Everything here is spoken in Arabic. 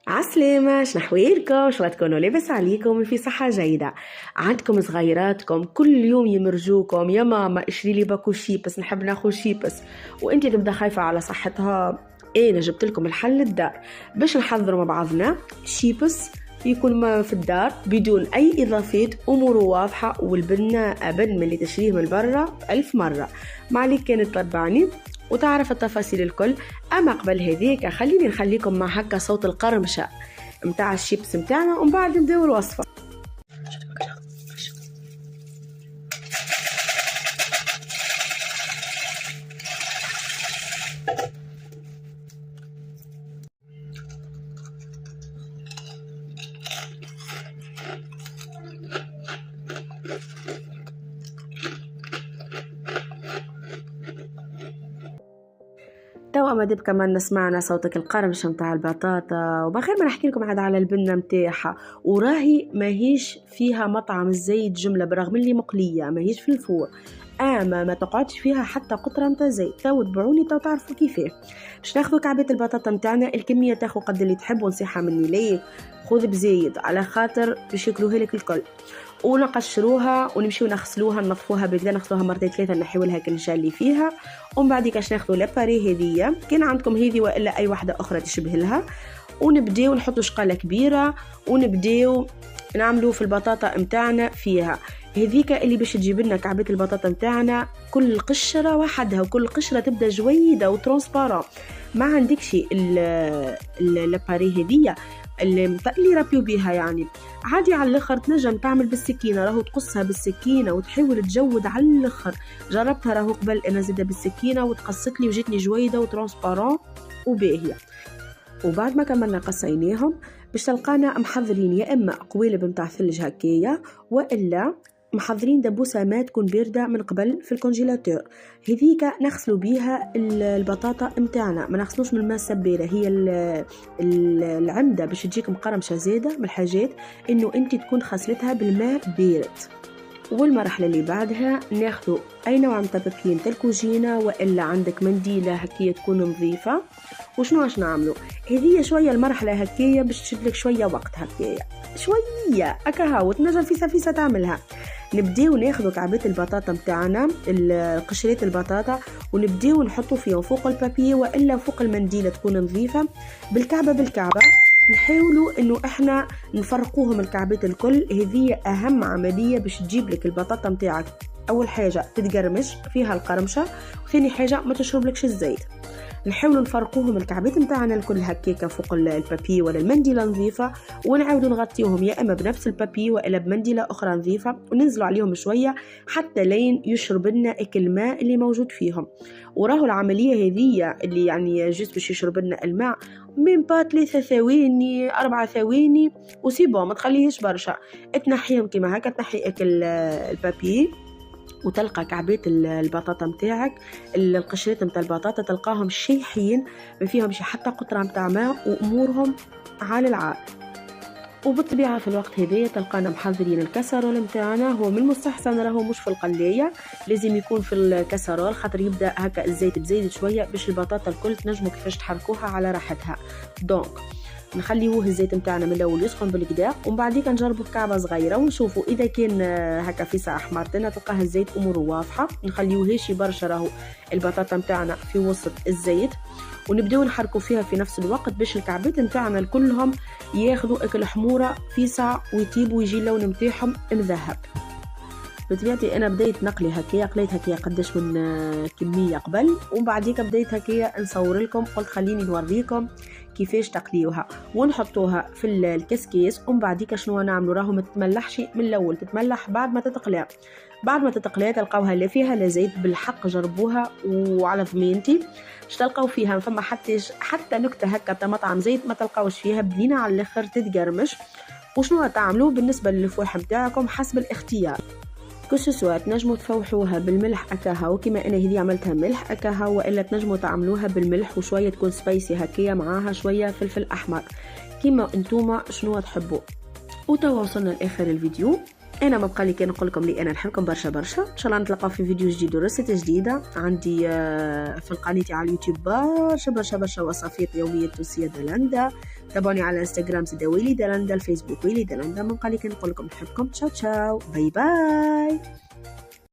عسلامة، شنحوالكم؟ شو تكونوا لاباس عليكم في صحة جيدة. عندكم صغيراتكم كل يوم يمرجوكم يا ماما اشري لي باكو شيبس، نحب ناخذ شيبس، وانتي تبدا خايفة على صحتها. انا جبت لكم الحل للدار باش نحضروا مع بعضنا شيبس يكون ما في الدار بدون اي اضافات، اموره واضحة، والبنة ابد من اللي تشريه من برا 1000 مرة. ما عليك كانت تتبعني وتعرف التفاصيل الكل. اما قبل هذيك خليني نخليكم مع هكا صوت القرمشة متاع الشيبس متاعنا ومن بعد نبداو الوصفة. توا مادام كمان سمعنا صوتك القرمشة متاع البطاطا، وبخير ما نحكي لكم عاد على البنة متاعها. وراهي ماهيش فيها مطعم الزيت جملة، برغم اللي مقلية ماهيش في الفور، اما ما تقعدش فيها حتى قطره نتاع زيت. تو تبعوني تو تعرفوا كيفاه. باش ناخذوا كعبه البطاطا نتاعنا، الكميه تاخذ قد اللي تحبوا، نصيحه مني ليه خذ بزايد على خاطر باش ياكلوها لك الكل. ونقشروها ونمشيو نغسلوها ننظفوها بكدا، نغسلوها مرتين ثلاثه نحيو لها النشا اللي فيها. ومن بعد كاش ناخذوا لاباري هذيا، كان عندكم هذه والا اي واحده اخرى تشبه لها، ونبداو نحطوا شقاله كبيره ونبداو نعملوا في البطاطا متاعنا فيها. هذيك اللي باش تجيب لنا كعبه البطاطا متاعنا كل قشره وحدها، وكل قشره تبدا جويده وترانسبارون. ما عندكش الباري هذيا اللي ربيو بيها، يعني عادي على الاخر تنجم تعمل بالسكينه، راهو تقصها بالسكينه وتحاول تجود على الاخر. جربتها راهو قبل انا زاده بالسكينه وتقصت لي وجتني جويده وترانسبارون وباهيه. وبعد ما كملنا قصيناهم باش تلقانا محضرين يا اما قوالب متاع ثلج هكايا، والا محضرين دبوسه ما تكون بارده من قبل في الكونجيلاتور. هذيك نغسلوا بيها البطاطا متاعنا، ما نغسلوش من الماء السباله. هي العمده باش تجيك مقرمشه زاده من الحاجات انه انت تكون غسلتها بالماء بارد. والمرحله اللي بعدها ناخذوا اي نوع من البابي نتاع الكوجينه، والا عندك منديله هكيه تكون نظيفه. وشنو باش نعملوا هذه شويه المرحله هكيه باش تشد لك شويه وقت هكيه شويه هكا تنجم فيسا تعملها. نبداو ناخذوا كعبات البطاطا متاعنا، قشرات البطاطا، ونبداو نحطوا فيهم فوق البابي والا فوق المنديله تكون نظيفه بالكعبه. نحاولوا انه احنا نفرقوهم الكعبات الكل. هذه اهم عمليه باش تجيب لك البطاطا متاعك. اول حاجه تتقرمش فيها القرمشه، وثاني حاجه ما تشرب لكش الزيت. نحاولوا نفرقوهم الكعبات متاعنا الكل هكاكا فوق البابي ولا المنديله نظيفه، ونعاودوا نغطيوهم يا اما بنفس البابي والا بمنديله اخرى نظيفه، وننزلوا عليهم شويه حتى لين يشرب لنا الماء اللي موجود فيهم. وراهو العمليه هذه اللي يعني جست باش يشرب لنا الماء من با 3 ثواني 4 ثواني وسيبو، ما تخليهش برشا. تنحيهم كيما هكا، تنحي البابي وتلقى كعبات البطاطا متاعك، القشرات متاع البطاطا تلقاهم شيحين ما فيهم شي حتى قطره متاع ماء، وامورهم على العال. وبالطبيعه في الوقت هذا تلقانا محضرين الكسرول متاعنا. هو من المستحسن راهو مش في القلايه، لازم يكون في الكسرول خاطر يبدا هكا الزيت بزيد شويه باش البطاطا الكل تنجموا كيفاش تحركوها على راحتها. دونك نخليوه الزيت متاعنا من الاول يسخن بالكدا، ومن بعد نجربوا كعبه صغيره ونشوفوا اذا كان هكا في ساعه حمرتنا تلقاه الزيت اموره واضحه. نخليوهاش برشا راهو البطاطا متاعنا في وسط الزيت، ونبداو نحركوا فيها في نفس الوقت باش الكعبات متاعنا كلهم ياخذوا اكل حموره في ساعه ويطيبوا ويجي اللون متاعهم مذهب. بطبيعتي انا بديت نقلي هكايا، قليت هكايا قداش من كميه قبل، ومن بعديك بديت هكايا نصور لكم، قلت خليني نوريكم كيفاش تقليوها ونحطوها في الكسكيس. ومن بعديك شنو نعملوا راهو ما تتملحش من الاول، تتملح بعد ما تتقلى. بعد ما تتقلى تلقاوها لا فيها لا زيت، بالحق جربوها وعلى ضمانتي باش تلقاو فيها فما حتى نكته هكا تاع مطعم زيت ما تلقاوش فيها، بنينه على الاخر تتقرمش. وشنو تعملوا بالنسبه للفواحه نتاعكم حسب الاختيار، كسوسوا تنجموا تفوحوها بالملح اكاها، وكما انا هذه عملتها ملح اكاها، والا تنجموا تعملوها بالملح وشويه تكون سبايسي هكايا معاها شويه فلفل احمر كيما انتوما شنو تحبوا. وتوا وصلنا لاخر الفيديو. انا ما بقى لي كان نقول لكم لي انا نحبكم برشا برشا. ان شاء الله نتلاقاو في فيديو جديد ورسالة جديده. عندي في القناه على اليوتيوب برشا وصفات يوميه تونسيه دلندا. تابعوني على الانستغرام زيدا ويلي دلندا، الفيسبوك ويلي دلندا. ما بقى لي كان نقول لكم نحبكم. تشاو تشاو باي باي.